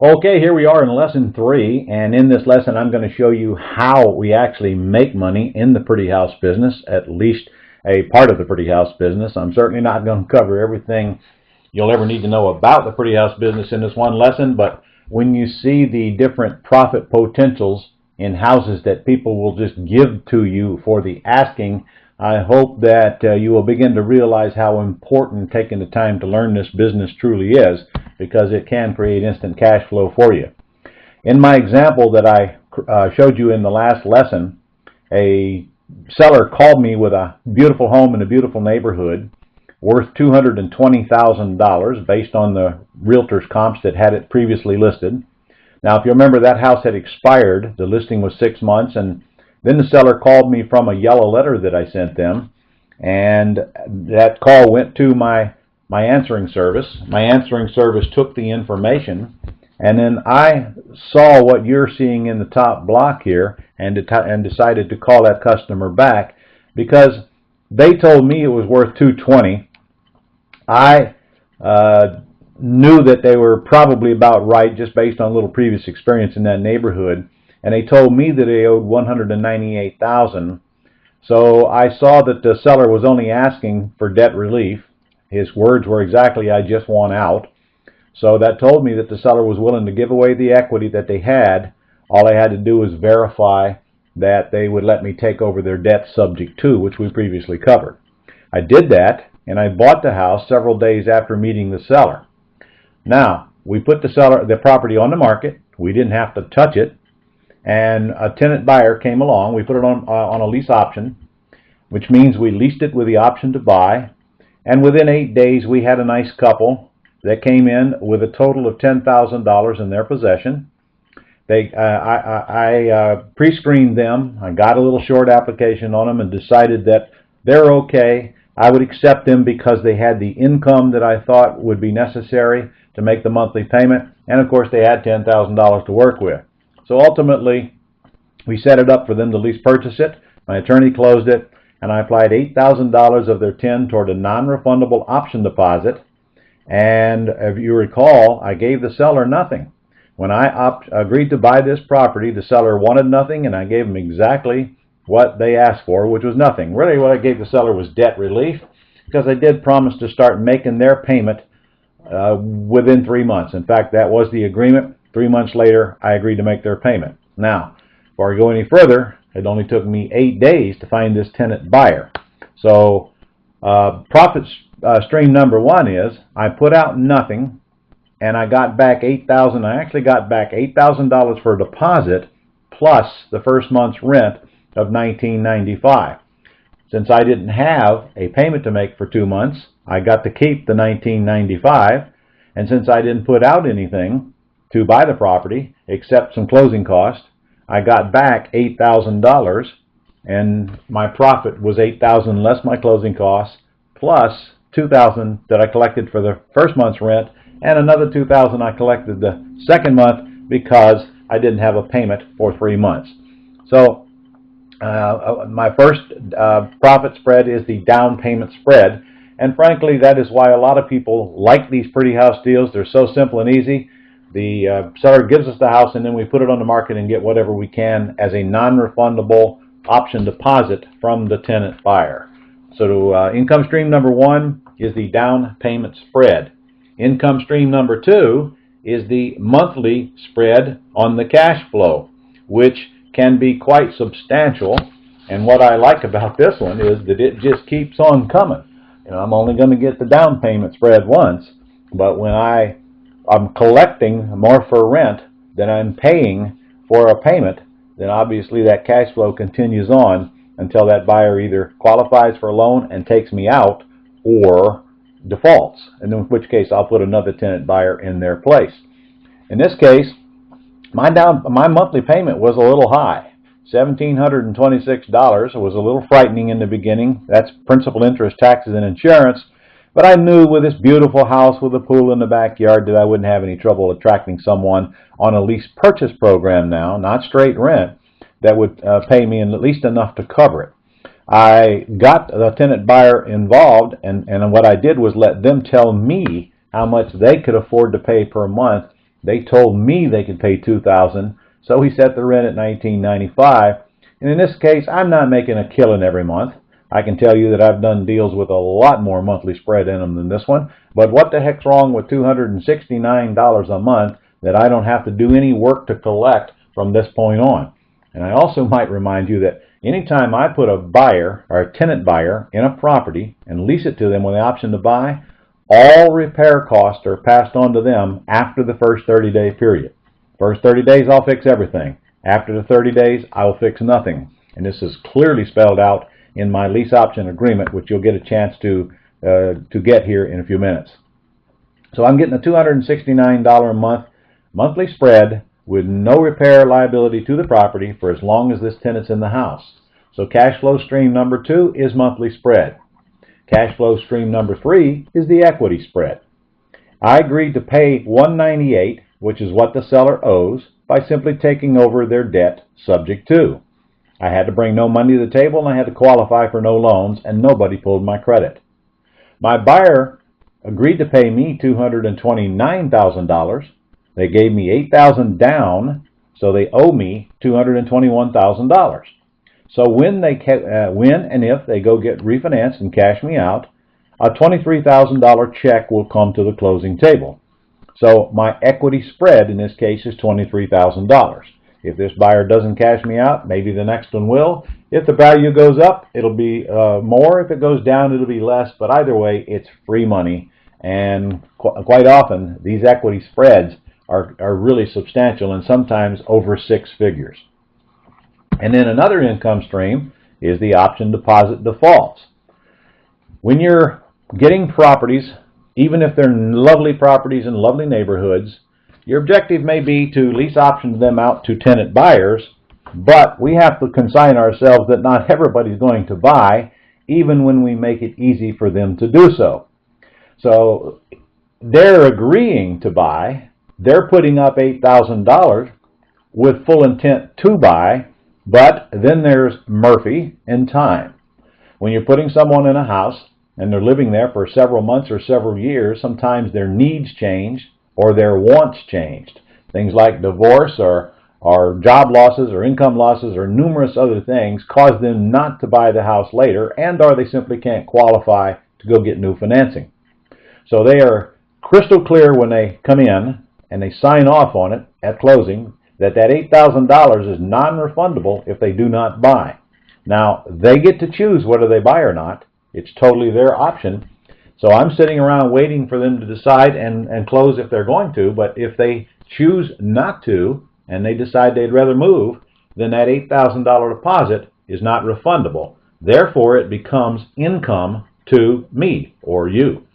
Okay, here we are in lesson 3, and in this lesson I'm going to show you how we actually make money in the pretty house business, at least a part of the pretty house business. I'm certainly not going to cover everything you'll ever need to know about the pretty house business in this one lesson, but when you see the different profit potentials in houses that people will just give to you for the asking, I hope that you will begin to realize how important taking the time to learn this business truly is, because it can create instant cash flow for you. In my example that I showed you in the last lesson, a seller called me with a beautiful home in a beautiful neighborhood worth $220,000 based on the realtor's comps that had it previously listed. Now, if you remember, that house had expired. The listing was 6 months, and then the seller called me from a yellow letter that I sent them, and that call went to my answering service. My answering service took the information, and then I saw what you're seeing in the top block here and decided to call that customer back because they told me it was worth $220,000. I knew that they were probably about right just based on a little previous experience in that neighborhood, and they told me that they owed $198,000. So I saw that the seller was only asking for debt relief. His words were exactly, "I just want out." So that told me that the seller was willing to give away the equity that they had. All I had to do was verify that they would let me take over their debt subject to, which we previously covered. I did that, and I bought the house several days after meeting the seller. Now, we put the property on the market. We didn't have to touch it, and a tenant buyer came along. We put it on a lease option, which means we leased it with the option to buy. And within 8 days, we had a nice couple that came in with a total of $10,000 in their possession. I pre-screened them. I got a little short application on them and decided that they're okay. I would accept them because they had the income that I thought would be necessary to make the monthly payment. And of course, they had $10,000 to work with. So ultimately, we set it up for them to lease purchase it. My attorney closed it, and I applied $8,000 of their $10,000 toward a non-refundable option deposit. And if you recall, I gave the seller nothing. When I agreed to buy this property, the seller wanted nothing, and I gave them exactly what they asked for, which was nothing. Really, what I gave the seller was debt relief, because I did promise to start making their payment within 3 months. In fact, that was the agreement. 3 months later, I agreed to make their payment. Now, before I go any further, it only took me 8 days to find this tenant buyer. So profit stream number 1 is I put out nothing, and I got back $8,000. I actually got back $8,000 for a deposit plus the first month's rent of $19.95. Since I didn't have a payment to make for 2 months, I got to keep the $19.95, and since I didn't put out anything to buy the property except some closing costs, I got back $8,000, and my profit was $8,000 less my closing costs, plus $2,000 that I collected for the first month's rent, and another $2,000 I collected the second month because I didn't have a payment for 3 months. So my first profit spread is the down payment spread, and frankly, that is why a lot of people like these pretty house deals. They're so simple and easy. The seller gives us the house, and then we put it on the market and get whatever we can as a non-refundable option deposit from the tenant buyer. So income stream number 1 is the down payment spread. Income stream number 2 is the monthly spread on the cash flow, which can be quite substantial. And what I like about this one is that it just keeps on coming. You know, I'm only going to get the down payment spread once, but when I'm collecting more for rent than I'm paying for a payment, then obviously that cash flow continues on until that buyer either qualifies for a loan and takes me out or defaults, and in which case I'll put another tenant buyer in their place. In this case, my monthly payment was a little high. $1,726. It was a little frightening in the beginning. That's principal, interest, taxes, and insurance. But I knew with this beautiful house with a pool in the backyard that I wouldn't have any trouble attracting someone on a lease purchase program now, not straight rent, that would pay me at least enough to cover it. I got the tenant buyer involved, and what I did was let them tell me how much they could afford to pay per month They told me they could pay $2,000, so he set the rent at $19.95. And in this case, I'm not making a killing every month. I can tell you that I've done deals with a lot more monthly spread in them than this one. But what the heck's wrong with $269 a month that I don't have to do any work to collect from this point on? And I also might remind you that anytime I put a buyer or a tenant buyer in a property and lease it to them with the option to buy, all repair costs are passed on to them after the first 30-day period. First 30 days, I'll fix everything. After the 30 days, I will fix nothing. And this is clearly spelled out in my lease option agreement, which you'll get a chance to get here in a few minutes. So I'm getting a $269 a month monthly spread with no repair liability to the property for as long as this tenant's in the house. So cash flow stream number 2 is monthly spread. Cash flow stream number 3 is the equity spread. I agreed to pay $198, which is what the seller owes, by simply taking over their debt subject to. I had to bring no money to the table, and I had to qualify for no loans, and nobody pulled my credit. My buyer agreed to pay me $229,000. They gave me $8,000 down, so they owe me $221,000. So when and if they go get refinanced and cash me out, a $23,000 check will come to the closing table. So my equity spread in this case is $23,000. If this buyer doesn't cash me out, maybe the next one will. If the value goes up, it'll be more. If it goes down, it'll be less. But either way, it's free money. And quite often, these equity spreads are really substantial and sometimes over 6 figures. And then another income stream is the option deposit defaults. When you're getting properties, even if they're lovely properties in lovely neighborhoods, your objective may be to lease option them out to tenant buyers, but we have to consign ourselves that not everybody's going to buy, even when we make it easy for them to do so. So they're agreeing to buy, they're putting up $8,000 with full intent to buy, but then there's Murphy and time. When you're putting someone in a house and they're living there for several months or several years, sometimes their needs change or their wants changed. Things like divorce or job losses or income losses or numerous other things cause them not to buy the house later, and or they simply can't qualify to go get new financing. So they are crystal clear when they come in and they sign off on it at closing that $8,000 is non-refundable if they do not buy. Now, they get to choose whether they buy or not. It's totally their option. So I'm sitting around waiting for them to decide and close if they're going to, but if they choose not to and they decide they'd rather move, then that $8,000 deposit is not refundable. Therefore, it becomes income to me or you.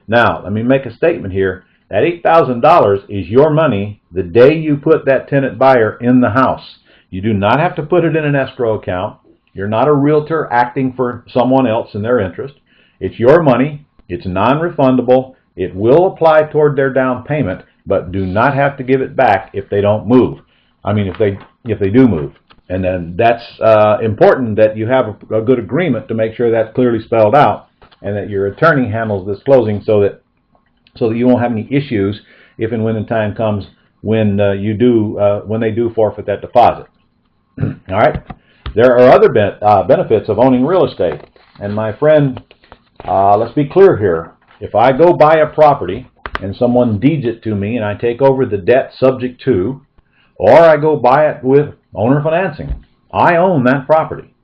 Now, let me make a statement here. That $8,000 is your money the day you put that tenant buyer in the house. You do not have to put it in an escrow account. You're not a realtor acting for someone else in their interest. It's your money. It's non-refundable. It will apply toward their down payment, but do not have to give it back if they don't move. I mean, if they do move. And then that's important that you have a good agreement to make sure that's clearly spelled out, and that your attorney handles this closing so that you won't have any issues if and when the time comes when when they do forfeit that deposit. All right. There are other benefits of owning real estate, and my friend, let's be clear here. If I go buy a property and someone deeds it to me and I take over the debt subject to, or I go buy it with owner financing, I own that property.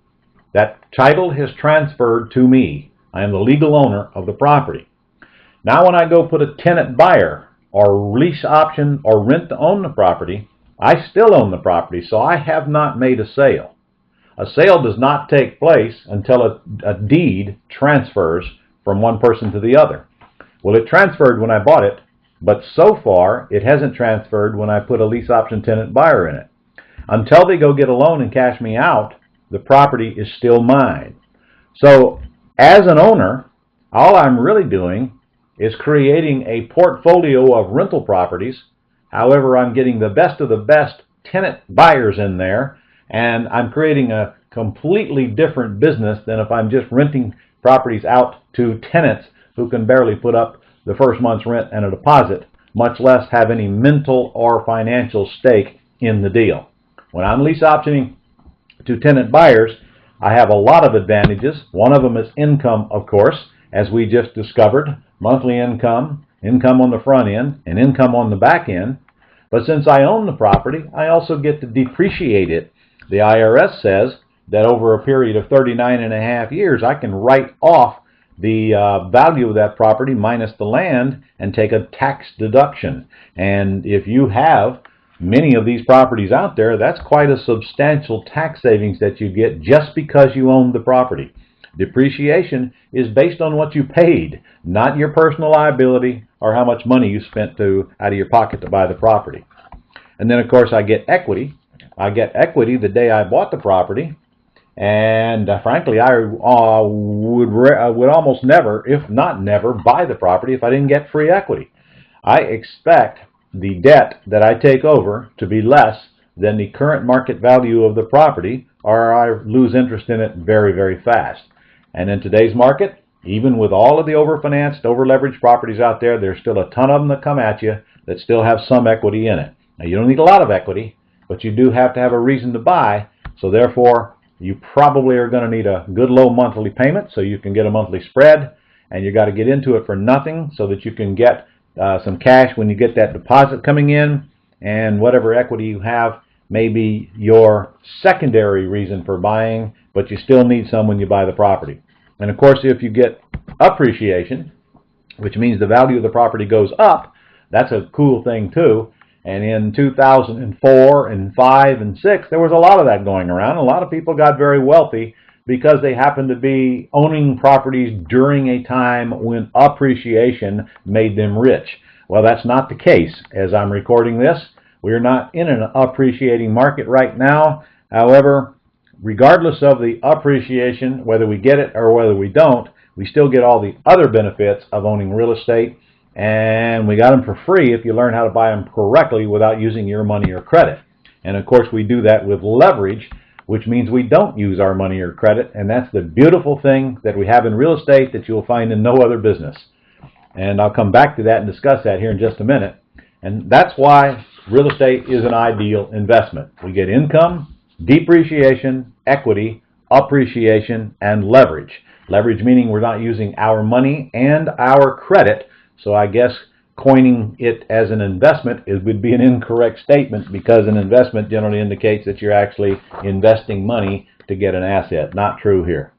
That title has transferred to me. I am the legal owner of the property. Now when I go put a tenant buyer or lease option or rent to own the property, I still own the property, so I have not made a sale. A sale does not take place until a deed transfers from one person to the other. Well, it transferred when I bought it, but so far it hasn't transferred when I put a lease option tenant buyer in it. Until they go get a loan and cash me out, the property is still mine. So as an owner, all I'm really doing is creating a portfolio of rental properties. However, I'm getting the best of the best tenant buyers in there, and I'm creating a completely different business than if I'm just renting properties out to tenants who can barely put up the first month's rent and a deposit. much less have any mental or financial stake in the deal. When I'm lease optioning to tenant buyers, I have a lot of advantages. One of them is income, of course, as we just discovered, monthly income, income on the front end, and income on the back end. But since I own the property, I also get to depreciate it. The IRS says that over a period of 39.5 years, I can write off the value of that property minus the land and take a tax deduction. And if you have many of these properties out there, that's quite a substantial tax savings that you get just because you own the property. Depreciation is based on what you paid, not your personal liability or how much money you spent out of your pocket to buy the property. And then, of course, I get equity. I get equity the day I bought the property. And frankly, I would almost never, if not never, buy the property if I didn't get free equity. I expect the debt that I take over to be less than the current market value of the property, or I lose interest in it very, very fast. And in today's market, even with all of the overfinanced, overleveraged properties out there, there's still a ton of them that come at you that still have some equity in it. Now, you don't need a lot of equity, but you do have to have a reason to buy, so therefore, you probably are going to need a good low monthly payment so you can get a monthly spread, and you got to get into it for nothing so that you can get some cash when you get that deposit coming in, and whatever equity you have may be your secondary reason for buying, but you still need some when you buy the property. And of course, if you get appreciation, which means the value of the property goes up, that's a cool thing too. And in 2004 and 5 and 6, there was a lot of that going around. A lot of people got very wealthy because they happened to be owning properties during a time when appreciation made them rich. Well, that's not the case. As I'm recording this, we're not in an appreciating market right now. However, regardless of the appreciation, whether we get it or whether we don't, we still get all the other benefits of owning real estate. And we got them for free if you learn how to buy them correctly without using your money or credit. And of course, we do that with leverage, which means we don't use our money or credit. And that's the beautiful thing that we have in real estate that you'll find in no other business. And I'll come back to that and discuss that here in just a minute. And that's why real estate is an ideal investment. We get income, depreciation, equity, appreciation, and leverage. Leverage meaning we're not using our money and our credit. So I guess coining it as an investment would be an incorrect statement, because an investment generally indicates that you're actually investing money to get an asset. Not true here.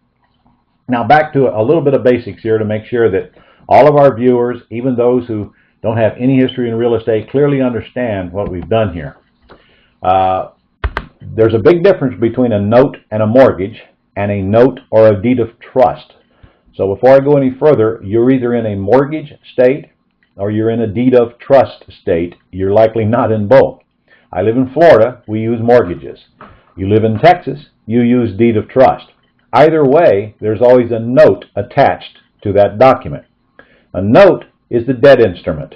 Now back to a little bit of basics here to make sure that all of our viewers, even those who don't have any history in real estate, clearly understand what we've done here. There's a big difference between a note and a mortgage, and a note or a deed of trust. So before I go any further, you're either in a mortgage state or you're in a deed of trust state. You're likely not in both. I live in Florida. We use mortgages. You live in Texas. You use deed of trust. Either way, there's always a note attached to that document. A note is the debt instrument.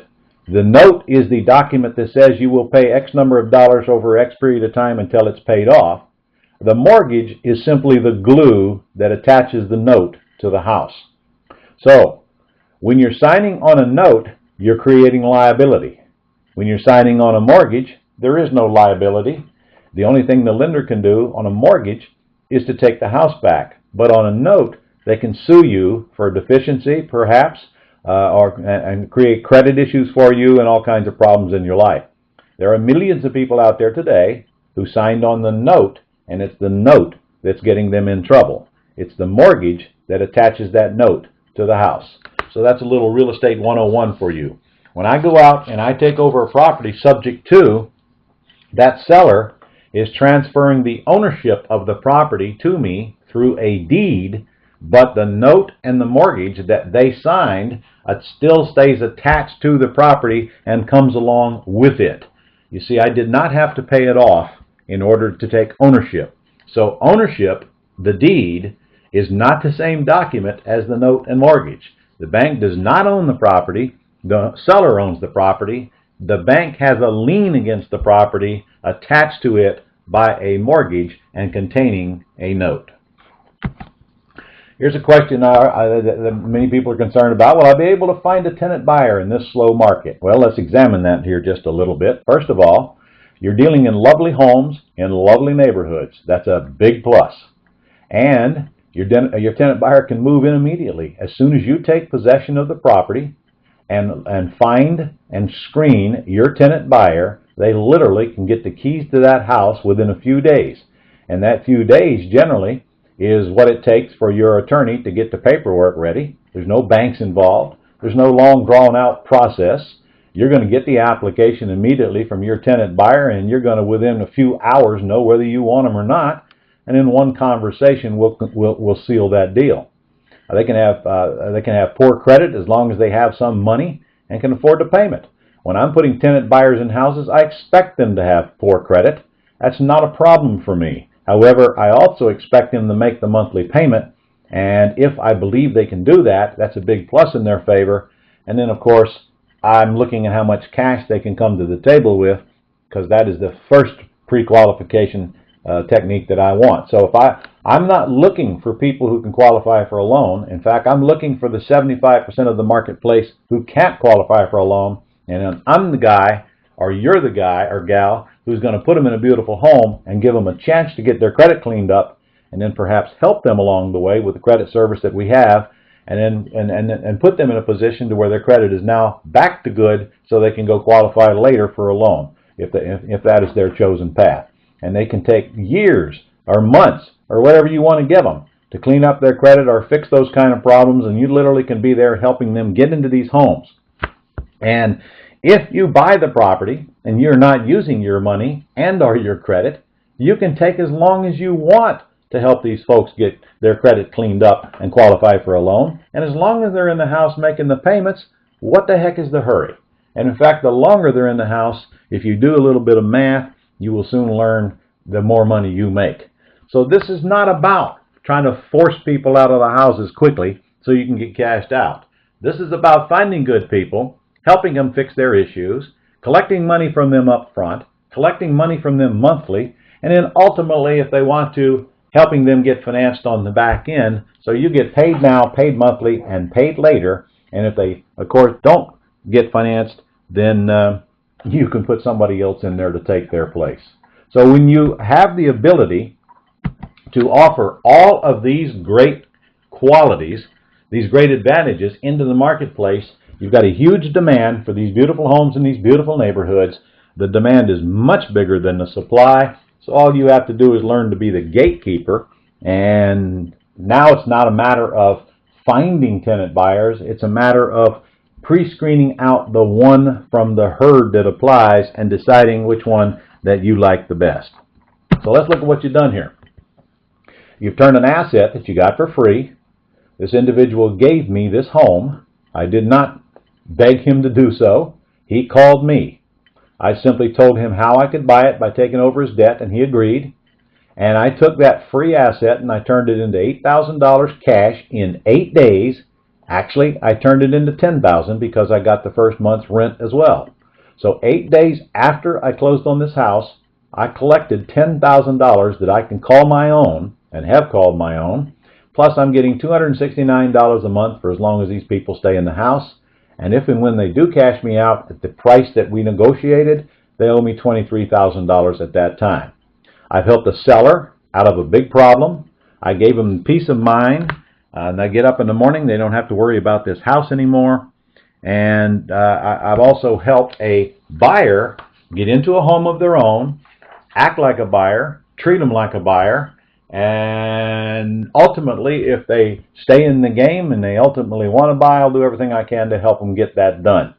The note is the document that says you will pay X number of dollars over X period of time until it's paid off. The mortgage is simply the glue that attaches the note to the house. So, when you're signing on a note, you're creating liability. When you're signing on a mortgage, there is no liability. The only thing the lender can do on a mortgage is to take the house back. But on a note, they can sue you for deficiency, perhaps, and create credit issues for you and all kinds of problems in your life. There are millions of people out there today who signed on the note, and it's the note that's getting them in trouble. It's the mortgage that attaches that note to the house. So that's a little real estate 101 for you. When I go out and I take over a property subject to, that seller is transferring the ownership of the property to me through a deed, but the note and the mortgage that they signed still stays attached to the property and comes along with it. You see, I did not have to pay it off in order to take ownership. So ownership, the deed, is not the same document as the note and mortgage. The bank does not own the property. The seller owns the property. The bank has a lien against the property attached to it by a mortgage and containing a note. Here's a question that many people are concerned about. Will I be able to find a tenant buyer in this slow market? Well, let's examine that here just a little bit. First of all, you're dealing in lovely homes in lovely neighborhoods. That's a big plus. And your tenant buyer can move in immediately. As soon as you take possession of the property and find and screen your tenant buyer, they literally can get the keys to that house within a few days. And that few days generally is what it takes for your attorney to get the paperwork ready. There's no banks involved. There's no long drawn-out process. You're going to get the application immediately from your tenant buyer, and you're going to, within a few hours, know whether you want them or not. And in one conversation, we'll seal that deal. They can have poor credit as long as they have some money and can afford the payment. When I'm putting tenant buyers in houses, I expect them to have poor credit. That's not a problem for me. However, I also expect them to make the monthly payment, and if I believe they can do that, that's a big plus in their favor. And then, of course, I'm looking at how much cash they can come to the table with, because that is the first pre-qualification technique that I want. So if I'm not looking for people who can qualify for a loan. In fact, I'm looking for the 75% of the marketplace who can't qualify for a loan, and I'm the guy, or you're the guy or gal, who's going to put them in a beautiful home and give them a chance to get their credit cleaned up, and then perhaps help them along the way with the credit service that we have, and put them in a position to where their credit is now back to good, so they can go qualify later for a loan if that is their chosen path. And they can take years or months or whatever you want to give them to clean up their credit or fix those kind of problems, and you literally can be there helping them get into these homes. And if you buy the property and you're not using your money and or your credit, you can take as long as you want to help these folks get their credit cleaned up and qualify for a loan. And as long as they're in the house making the payments, what the heck is the hurry? And in fact, the longer they're in the house, if you do a little bit of math, you will soon learn the more money you make. So this is not about trying to force people out of the houses quickly so you can get cashed out. This is about finding good people, helping them fix their issues, collecting money from them up front, collecting money from them monthly, and then ultimately, if they want to, helping them get financed on the back end, so you get paid now, paid monthly, and paid later. And if they, of course, don't get financed, then you can put somebody else in there to take their place. So when you have the ability to offer all of these great qualities, these great advantages into the marketplace, you've got a huge demand for these beautiful homes in these beautiful neighborhoods. The demand is much bigger than the supply. So all you have to do is learn to be the gatekeeper. And now it's not a matter of finding tenant buyers. It's a matter of pre-screening out the one from the herd that applies and deciding which one that you like the best. So let's look at what you've done here. You've turned an asset that you got for free. This individual gave me this home. I did not beg him to do so. He called me. I simply told him how I could buy it by taking over his debt, and he agreed. And I took that free asset and I turned it into $8,000 cash in 8 days. Actually, I turned it into $10,000 because I got the first month's rent as well. So 8 days after I closed on this house, I collected $10,000 that I can call my own and have called my own. Plus, I'm getting $269 a month for as long as these people stay in the house. And if and when they do cash me out at the price that we negotiated, they owe me $23,000 at that time. I've helped a seller out of a big problem. I gave them peace of mind. And they get up in the morning, they don't have to worry about this house anymore. And I've also helped a buyer get into a home of their own, act like a buyer, treat them like a buyer, and ultimately, if they stay in the game and they ultimately want to buy, I'll do everything I can to help them get that done.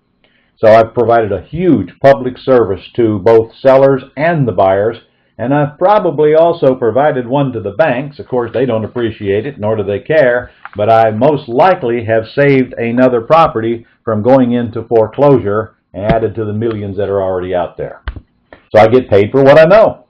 So I've provided a huge public service to both sellers and the buyers, and I've probably also provided one to the banks. Of course, they don't appreciate it, nor do they care, but I most likely have saved another property from going into foreclosure and added to the millions that are already out there. So I get paid for what I know.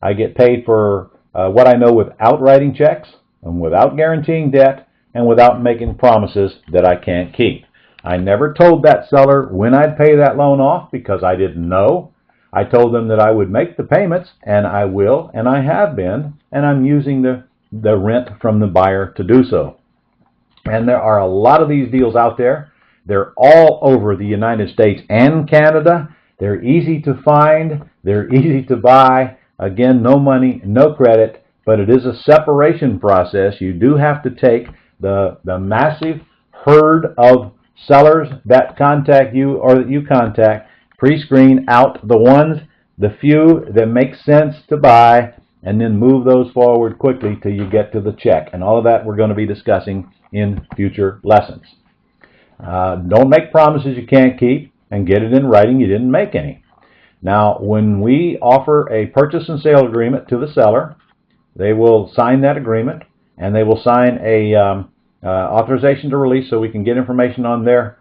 I get paid for what I know without writing checks and without guaranteeing debt and without making promises that I can't keep. I never told that seller when I'd pay that loan off because I didn't know. I told them that I would make the payments, and I will, and I have been, and I'm using the rent from the buyer to do so. And there are a lot of these deals out there. They're all over the United States and Canada. They're easy to find. They're easy to buy. Again, no money, no credit, but it is a separation process. You do have to take the massive herd of sellers that contact you or that you contact, pre-screen out the few that make sense to buy, and then move those forward quickly till you get to the check. And all of that we're going to be discussing in future lessons. Don't make promises you can't keep, and get it in writing you didn't make any. Now, when we offer a purchase and sale agreement to the seller, they will sign that agreement, and they will sign a authorization to release so we can get information on their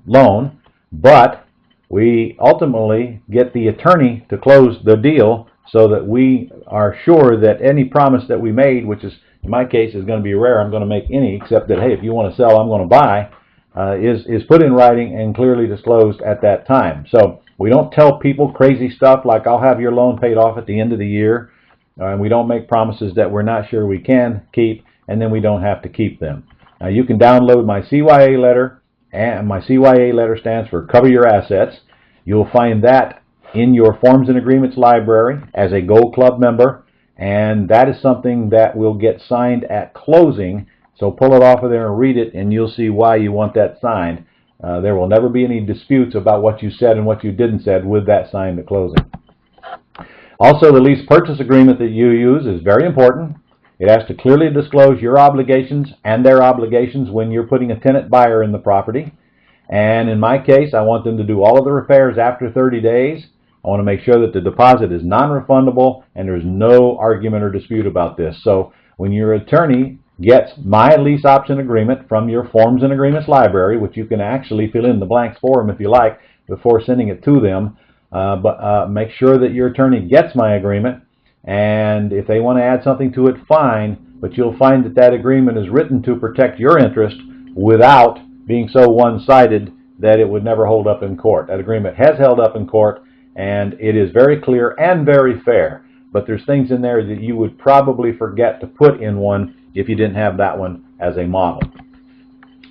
loan. But we ultimately get the attorney to close the deal so that we are sure that any promise that we made, which is in my case is going to be rare, I'm going to make any, except that, hey, if you want to sell, I'm going to buy, is put in writing and clearly disclosed at that time. So we don't tell people crazy stuff like I'll have your loan paid off at the end of the year, and we don't make promises that we're not sure we can keep, and then we don't have to keep them. Now you can download my CYA letter, and my CYA letter stands for Cover Your Assets. You'll find that in your Forms and Agreements library as a Gold Club member, and that is something that will get signed at closing. So pull it off of there and read it, and you'll see why you want that signed. There will never be any disputes about what you said and what you didn't said with that signed at closing. Also, the lease purchase agreement that you use is very important. It has to clearly disclose your obligations and their obligations when you're putting a tenant buyer in the property. And in my case, I want them to do all of the repairs after 30 days. I want to make sure that the deposit is non-refundable and there's no argument or dispute about this. So when your attorney gets my lease option agreement from your Forms and Agreements library, which you can actually fill in the blanks for them if you like before sending it to them, but make sure that your attorney gets my agreement, and if they want to add something to it, fine, but you'll find that that agreement is written to protect your interest without being so one-sided that it would never hold up in court. That agreement has held up in court, and it is very clear and very fair, but there's things in there that you would probably forget to put in one if you didn't have that one as a model.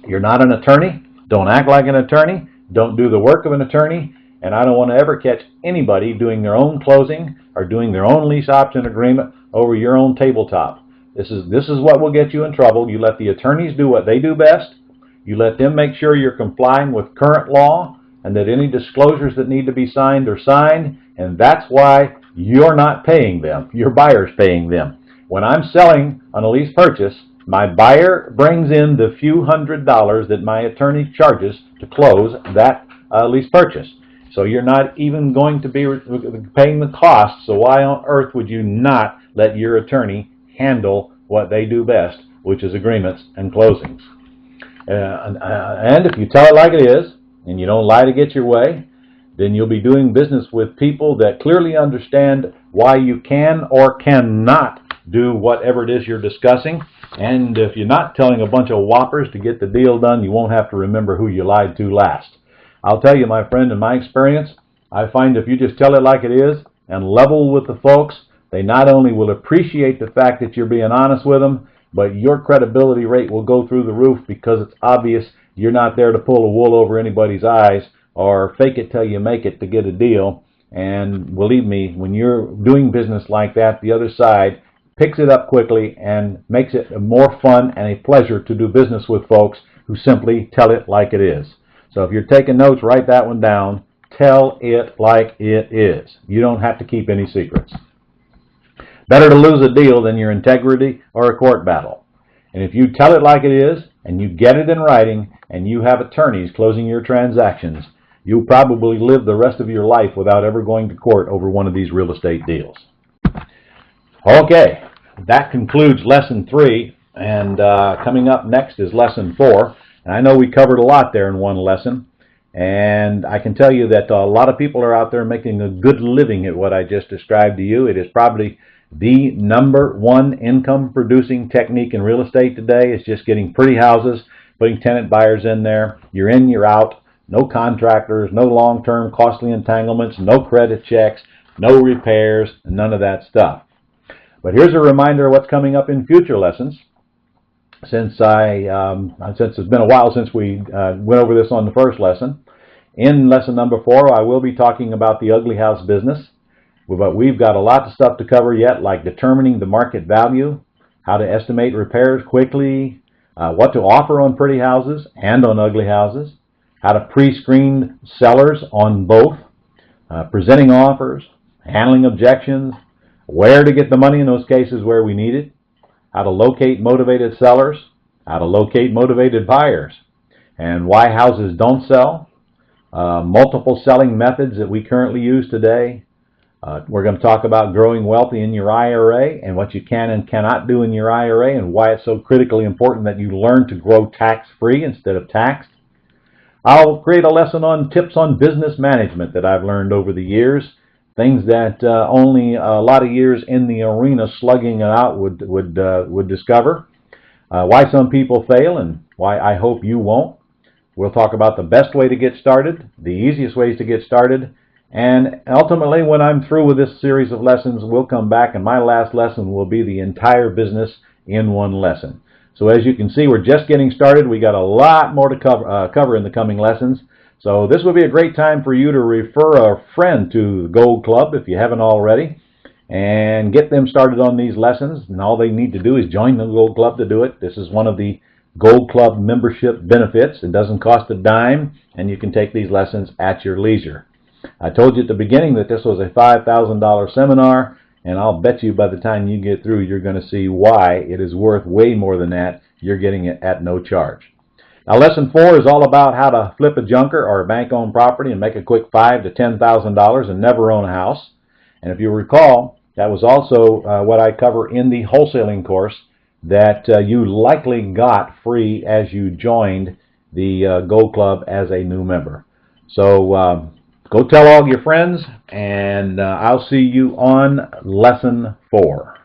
You're not an attorney. Don't act like an attorney. Don't do the work of an attorney. And I don't want to ever catch anybody doing their own closing or doing their own lease option agreement over your own tabletop. This is what will get you in trouble. You let the attorneys do what they do best. You let them make sure you're complying with current law and that any disclosures that need to be signed are signed. And that's why you're not paying them. Your buyer's paying them. When I'm selling on a lease purchase, my buyer brings in the few $100s that my attorney charges to close that lease purchase. So you're not even going to be paying the cost. So why on earth would you not let your attorney handle what they do best, which is agreements and closings? And if you tell it like it is, and you don't lie to get your way, then you'll be doing business with people that clearly understand why you can or cannot do whatever it is you're discussing. And if you're not telling a bunch of whoppers to get the deal done, you won't have to remember who you lied to last. I'll tell you, my friend, in my experience, I find if you just tell it like it is and level with the folks, they not only will appreciate the fact that you're being honest with them, but your credibility rate will go through the roof because it's obvious you're not there to pull the wool over anybody's eyes or fake it till you make it to get a deal. And believe me, when you're doing business like that, the other side picks it up quickly and makes it more fun and a pleasure to do business with folks who simply tell it like it is. So if you're taking notes, write that one down. Tell it like it is. You don't have to keep any secrets. Better to lose a deal than your integrity or a court battle. And if you tell it like it is, and you get it in writing, and you have attorneys closing your transactions, you'll probably live the rest of your life without ever going to court over one of these real estate deals. Okay, that concludes Lesson 3, and coming up next is Lesson 4. And I know we covered a lot there in one lesson, and I can tell you that a lot of people are out there making a good living at what I just described to you. It is probably the #1 income-producing technique in real estate today. It's just getting pretty houses, putting tenant buyers in there. You're in, you're out. No contractors, no long-term costly entanglements, no credit checks, no repairs, none of that stuff. But here's a reminder of what's coming up in future lessons. since it's been a while since we went over this on the first lesson. In lesson number 4, I will be talking about the ugly house business, but we've got a lot of stuff to cover yet, like determining the market value, how to estimate repairs quickly, what to offer on pretty houses and on ugly houses, how to pre-screen sellers on both, presenting offers, handling objections, where to get the money in those cases where we need it, how to locate motivated sellers, how to locate motivated buyers, and why houses don't sell, multiple selling methods that we currently use today. We're going to talk about growing wealthy in your IRA and what you can and cannot do in your IRA and why it's so critically important that you learn to grow tax-free instead of taxed. I'll create a lesson on tips on business management that I've learned over the years, things that only a lot of years in the arena slugging it out would discover, why some people fail and why I hope you won't. We'll talk about the best way to get started, the easiest ways to get started, and ultimately when I'm through with this series of lessons, we'll come back and my last lesson will be the entire business in one lesson. So as you can see, we're just getting started. We got a lot more to cover in the coming lessons. So this would be a great time for you to refer a friend to the Gold Club if you haven't already and get them started on these lessons. And all they need to do is join the Gold Club to do it. This is one of the Gold Club membership benefits. It doesn't cost a dime, and you can take these lessons at your leisure. I told you at the beginning that this was a $5,000 seminar, and I'll bet you by the time you get through, you're going to see why it is worth way more than that. You're getting it at no charge. Now, lesson 4 is all about how to flip a junker or a bank-owned property and make a quick $5,000 to $10,000 and never own a house. And if you recall, that was also what I cover in the wholesaling course that you likely got free as you joined the Gold Club as a new member. So go tell all your friends, and I'll see you on lesson 4.